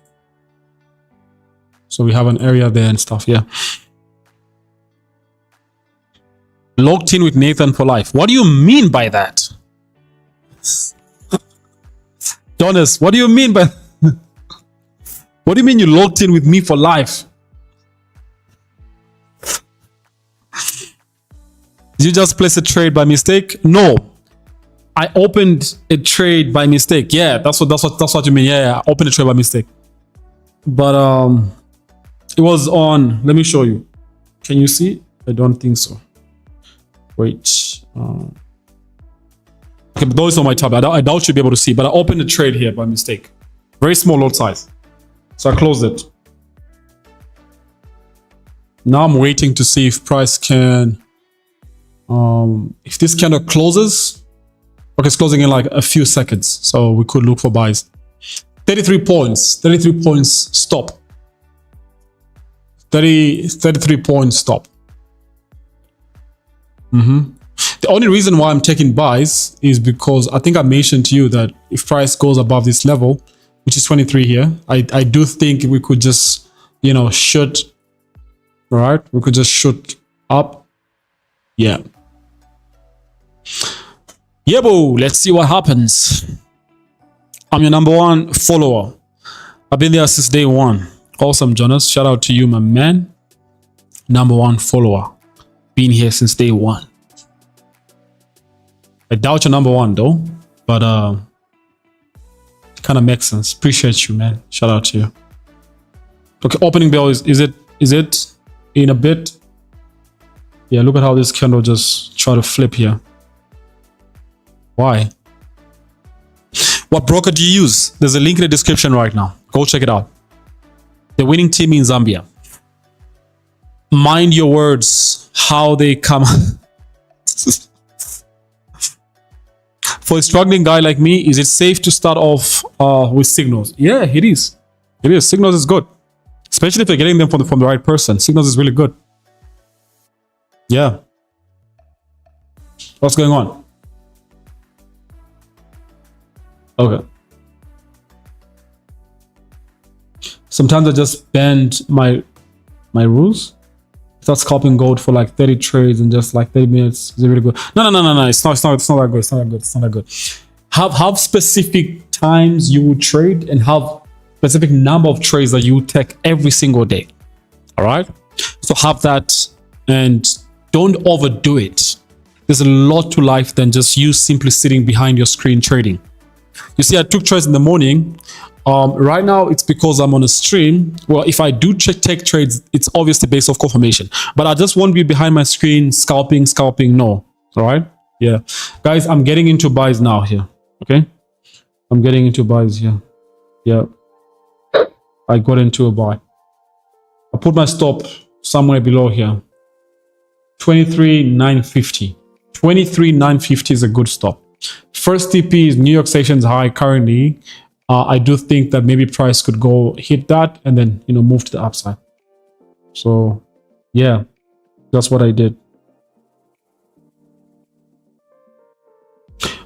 So we have an area there and stuff. Yeah. Locked in with Nathan for life. What do you mean by that? Donis, what do you mean by what do you mean you locked in with me for life? Did you just place a trade by mistake? No. I opened a trade by mistake. Yeah, that's what you mean. Yeah, I opened a trade by mistake. But it was on, let me show you. Can you see? I don't think so. Wait. Okay, but those on my tab. I doubt you'll be able to see, but I opened a trade here by mistake. Very small lot size. So I closed it. Now I'm waiting to see if price can, if this candle closes. Okay, it's closing in like a few seconds. So we could look for buys. 33 points. 33 points stop. 33 points stop. The only reason why I'm taking buys is because I think I mentioned to you that if price goes above this level, which is 23 here, I do think we could just, you know, shoot. All right, we could just shoot up. Yeah. Yeah, boo. Let's see what happens. I'm your #1 follower. I've been there since day one. Awesome, Jonas. Shout out to you, my man. #1 follower. Been here since day one. I doubt you're #1 though, but it kind of makes sense. Appreciate you, man. Shout out to you. Okay, opening bell is it in a bit? Yeah, look at how this candle just try to flip here. Why? What broker do you use? There's a link in the description right now. Go check it out. The winning team in Zambia. Mind your words, how they come. For a struggling guy like me, is it safe to start off with signals? Yeah, it is. It is. Signals is good. especially if you're getting them from the right person. Signals is really good. Yeah. What's going on? Okay. Sometimes I just bend my rules. Start scalping gold for like 30 trades in just like 30 minutes. Is it really good? No. It's not that good. It's not that good. Have specific times you would trade and have specific number of trades that you would take every single day. All right. So have that and don't overdo it. There's a lot to life than just you simply sitting behind your screen trading. You see, I took trades in the morning. Right now, it's because I'm on a stream. Well, if I do take trades, it's obviously based off confirmation. But I just won't be behind my screen scalping. No. All right. Yeah. Guys, I'm getting into buys now here. Okay. I'm getting into buys here. Yeah. I got into a buy. I put my stop somewhere below here. 23,950. 23,950 is a good stop. First TP is New York Sessions high currently. I do think that maybe price could go hit that and then, move to the upside. So, yeah, that's what I did.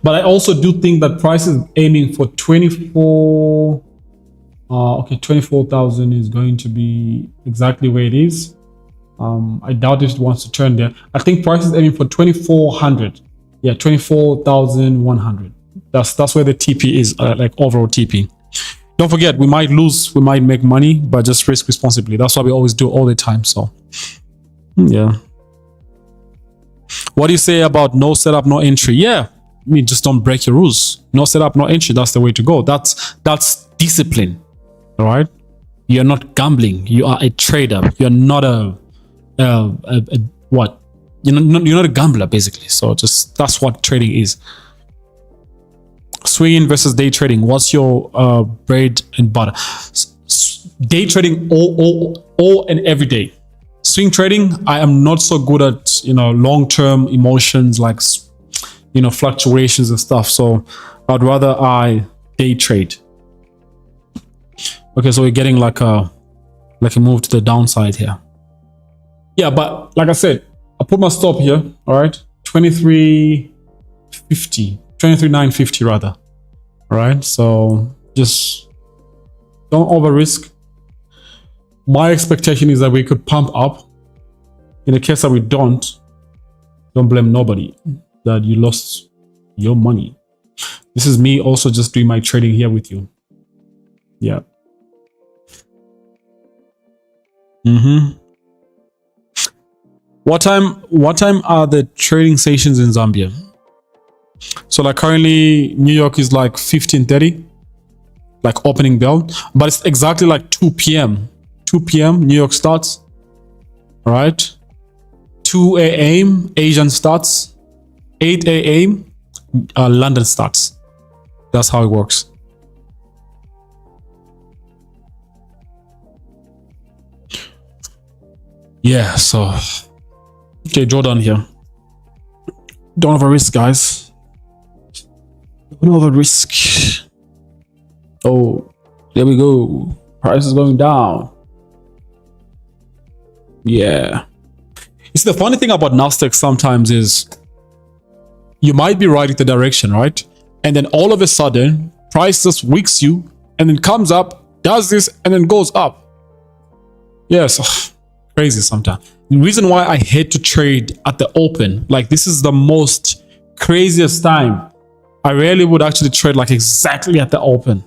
But I also do think that price is aiming for 24. Okay, 24,000 is going to be exactly where it is. I doubt if it wants to turn there. I think price is aiming for 2,400. Yeah, 24,100. That's where the TP is, like overall TP. Don't forget, we might lose, we might make money, but just risk responsibly. That's what we always do all the time. So, yeah. What do you say about no setup, no entry? Yeah, I mean, just don't break your rules. No setup, no entry. That's the way to go. That's discipline. All right. You're not gambling. You are a trader. You're not what? You're not a gambler, basically. So just that's what trading is. Swing versus day trading. What's your bread and butter? Day trading all and every day. Swing trading, I am not so good at long-term emotions like fluctuations and stuff. So I'd rather I day trade. Okay, so we're getting like a move to the downside here. Yeah, but like I said, I put my stop here. All right, 23,950 rather. All right, so just don't over risk. My expectation is that we could pump up. In the case that we don't blame nobody that you lost your money. This is me also just doing my trading here with you. Yeah. What time are the trading sessions in Zambia? So like currently New York is like 15:30, like opening bell, but it's exactly like 2 p.m. 2 p.m. New York starts. All right. 2 a.m. Asian starts. 8 a.m. London starts. That's how it works. Yeah, so okay, Jordan here. Don't over risk, guys. Don't over risk. Oh, there we go. Price is going down. Yeah. You see, the funny thing about Nasdaq sometimes is you might be right in the direction, right? And then all of a sudden, price just wicks you and then comes up, does this, and then goes up. Yes, crazy sometimes. The reason why I hate to trade at the open, like this is the most craziest time. I rarely would actually trade like exactly at the open,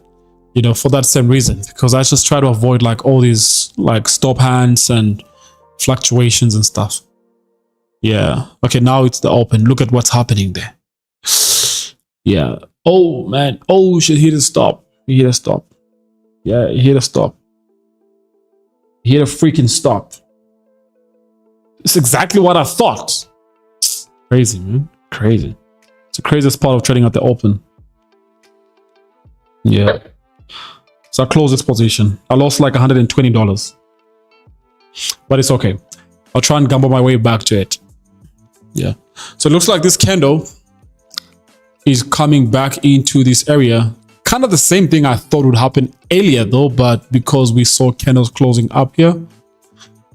for that same reason, because I just try to avoid like all these like stop hands and fluctuations and stuff. Yeah. Okay, now it's the open. Look at what's happening there. Yeah. Oh man. Oh shit, he hit a stop. He hit a stop. Yeah, he hit a stop. He hit a freaking stop. It's exactly what I thought. Crazy, man. Crazy. It's the craziest part of trading at the open. Yeah. So I closed this position. I lost like $120. But it's okay. I'll try and gamble my way back to it. Yeah. So it looks like this candle is coming back into this area kind of the same thing I thought would happen earlier though, but because we saw candles closing up here,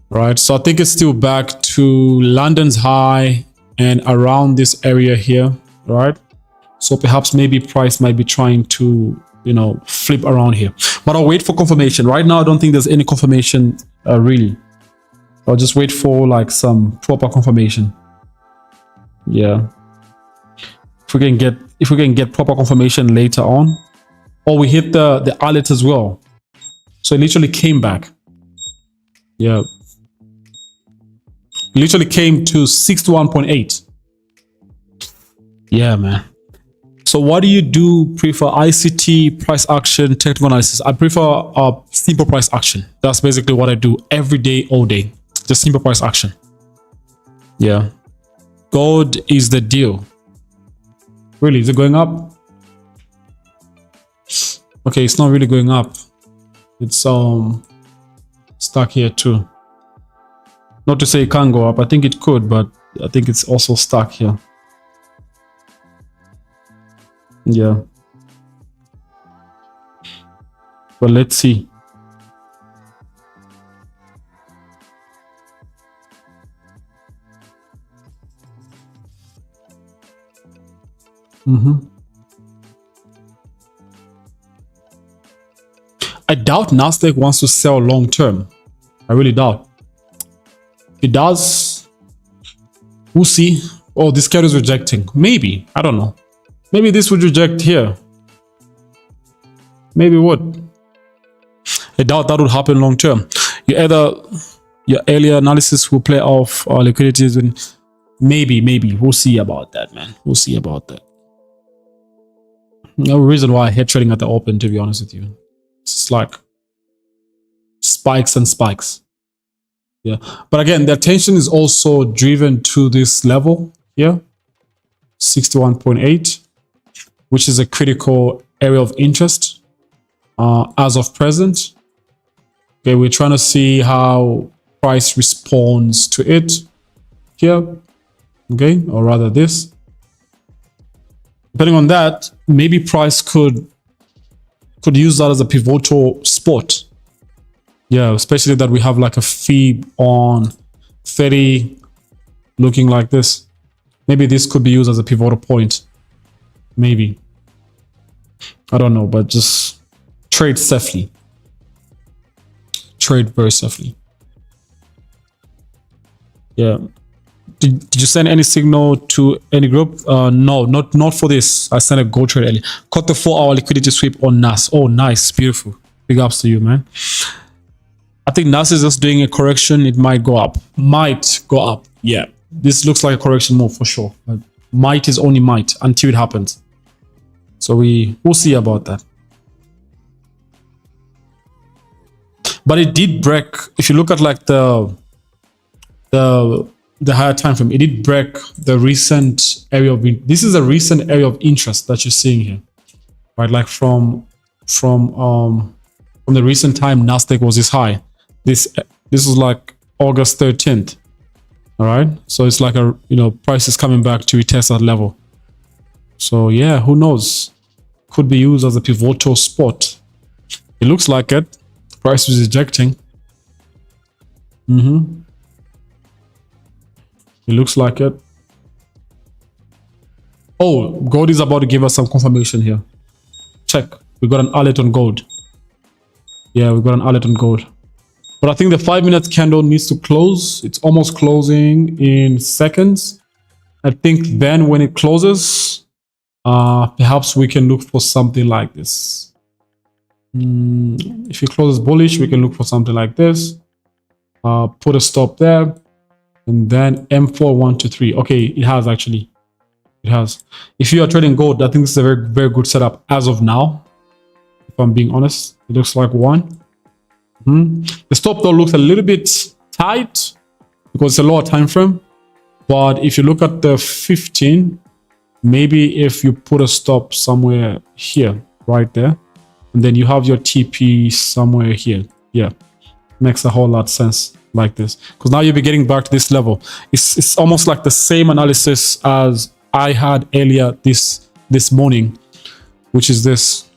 right? So I think it's still back to London's high and around this area here, right? So perhaps maybe price might be trying to, you know, flip around here, but I'll wait for confirmation. Right now I don't think there's any confirmation really. I'll just wait for like some proper confirmation. Yeah, if we can get proper confirmation later on. Or we hit the alert as well, so it literally came back. Yeah, literally came to 61.8. Yeah, man. So what do you do? Prefer ICT, price action, technical analysis? I prefer simple price action. That's basically what I do every day, all day. Just simple price action. Yeah. Gold is the deal. Really, is it going up? Okay, it's not really going up. It's stuck here too. Not to say it can't go up. I think it could, but I think it's also stuck here. Yeah. But let's see. I doubt Nasdaq wants to sell long term. I really doubt. If it does, we'll see. Oh, this candle is rejecting. Maybe. I don't know. Maybe this would reject here. Maybe it would. I doubt that would happen long term. Your earlier analysis will play off liquidities, and maybe we'll see about that, man. We'll see about that. No reason why I hate trading at the open, to be honest with you. It's like spikes and spikes. Yeah, but again, the attention is also driven to this level here, 61.8, which is a critical area of interest as of present. Okay, we're trying to see how price responds to it here. Okay, or rather this. Depending on that, maybe price could use that as a pivotal spot. Yeah, especially that we have like a fib on 30 looking like this. Maybe this could be used as a pivotal point. Maybe. I don't know, but just trade safely. Trade very safely. Yeah. Did you send any signal to any group? No, not for this. I sent a gold trade earlier. Caught the 4-hour liquidity sweep on NAS. Oh, nice, beautiful. Big ups to you, man. I think NAS is just doing a correction. It might go up. Might go up. Yeah, this looks like a correction move for sure. But might is only might until it happens. So we'll see about that. But it did break. If you look at like the higher time frame, it did break the recent area of, this is a recent area of interest that you're seeing here, right? Like from the recent time Nasdaq was this high. This is like August 13th. All right, so it's like a, you know, price is coming back to retest that level. So yeah, who knows? Could be used as a pivotal spot. It looks like it. Price is ejecting. It looks like it. Oh, gold is about to give us some confirmation here. Check. We got an alert on gold. Yeah, we got an alert on gold. But I think the 5-minute candle needs to close. It's almost closing in seconds. I think then when it closes, perhaps we can look for something like this. If it closes bullish, we can look for something like this. Put a stop there. And then M4 1 2 3. Okay, it has actually. It has. If you are trading gold, I think this is a very, very good setup as of now. If I'm being honest, it looks like one. The stop though looks a little bit tight because it's a lower time frame. But if you look at the 15, maybe if you put a stop somewhere here, right there, and then you have your TP somewhere here. Yeah, makes a whole lot of sense. Like this, because now you'll be getting back to this level. It's almost like the same analysis as I had earlier this morning, which is this.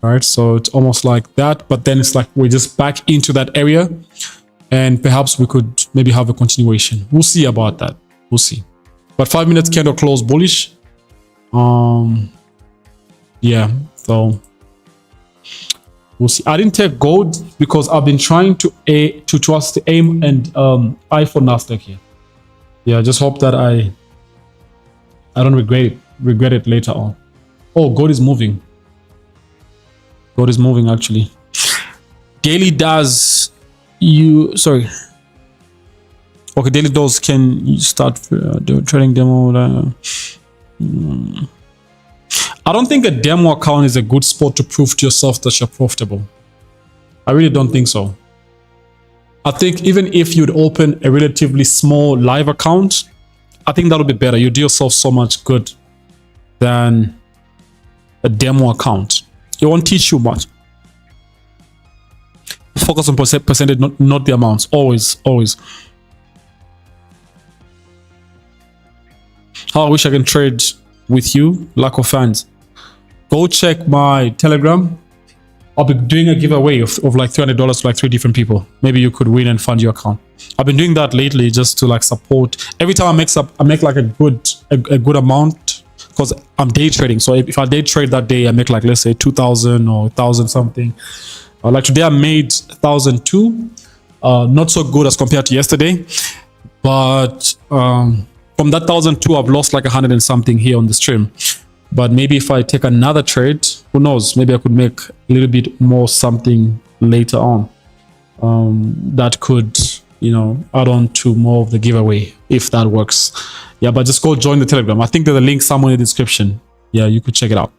All right, so it's almost like that, but then it's like we're just back into that area, and perhaps we could maybe have a continuation. We'll see about that. We'll see. But 5 minutes candle close bullish. Yeah, so we'll see. I didn't take gold because I've been trying to aim and eye for Nasdaq here. Yeah, I just hope that I don't regret it later on. Oh, gold is moving. Gold is moving actually. Daily does you sorry. Okay, daily does can you start trading demo. I don't think a demo account is a good spot to prove to yourself that you're profitable. I really don't think so. I think even if you'd open a relatively small live account, I think that would be better. You do yourself so much good than a demo account. It won't teach you much. Focus on percentage, not the amounts. Always, always. How I wish I can trade with you, lack of fans. Go check my Telegram. I'll be doing a giveaway of like $300 to like 3 different people. Maybe you could win and fund your account. I've been doing that lately just to like support. Every time I make like a good amount because I'm day trading. So if I day trade that day, I make like, let's say 2,000 or 1,000 something. Like today I made 1,002. Not so good as compared to yesterday, but from that 1,002 I've lost like 100 and something here on the stream. But maybe if I take another trade, who knows, maybe I could make a little bit more something later on that could, you know, add on to more of the giveaway if that works. Yeah, but just go join the Telegram. I think there's a link somewhere in the description. Yeah, you could check it out.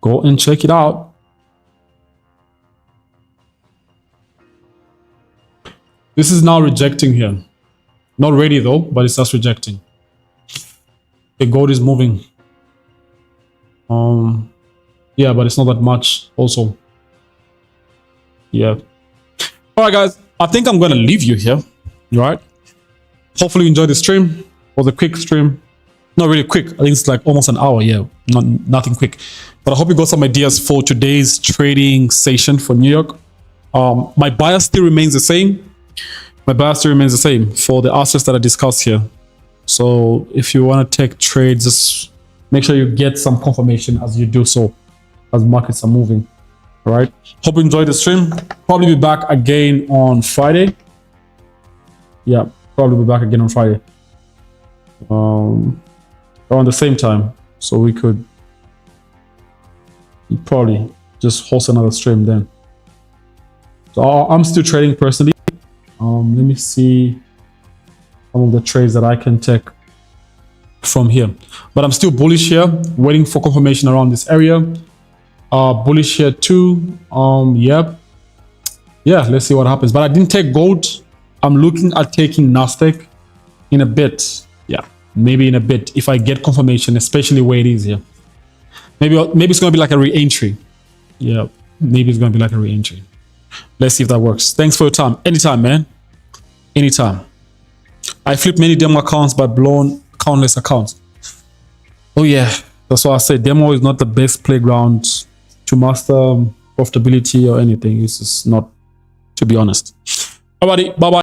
Go and check it out. This is now rejecting here. Not ready though, but it's just rejecting. The gold is moving. Yeah, but it's not that much also. Yeah. All right, guys. I think I'm going to leave you here. All right. Hopefully you enjoyed the stream. It was a quick stream. Not really quick. I think it's like almost an hour. Yeah, nothing quick. But I hope you got some ideas for today's trading session for New York. My bias still remains the same. My bias still remains the same for the assets that I discussed here. So if you want to take trades, just make sure you get some confirmation as you do so, as markets are moving. All right. Hope you enjoyed the stream. Probably be back again on Friday. Yeah, probably be back again on Friday. Around the same time. So we could probably just host another stream then. So I'm still trading personally. Let me see some of the trades that I can take from here. But I'm still bullish here, waiting for confirmation around this area. Bullish here too. Yep. Yeah, let's see what happens. But I didn't take gold. I'm looking at taking Nasdaq in a bit. Yeah, maybe in a bit if I get confirmation, especially where it is here. Maybe it's gonna be like a re-entry. Yeah, maybe it's gonna be like a re-entry. Let's see if that works. Thanks for your time. Anytime, man. Anytime. I flipped many demo accounts but blown countless accounts. Oh yeah, that's why I say demo is not the best playground to master profitability or anything. It's just not, to be honest. Alrighty, bye bye.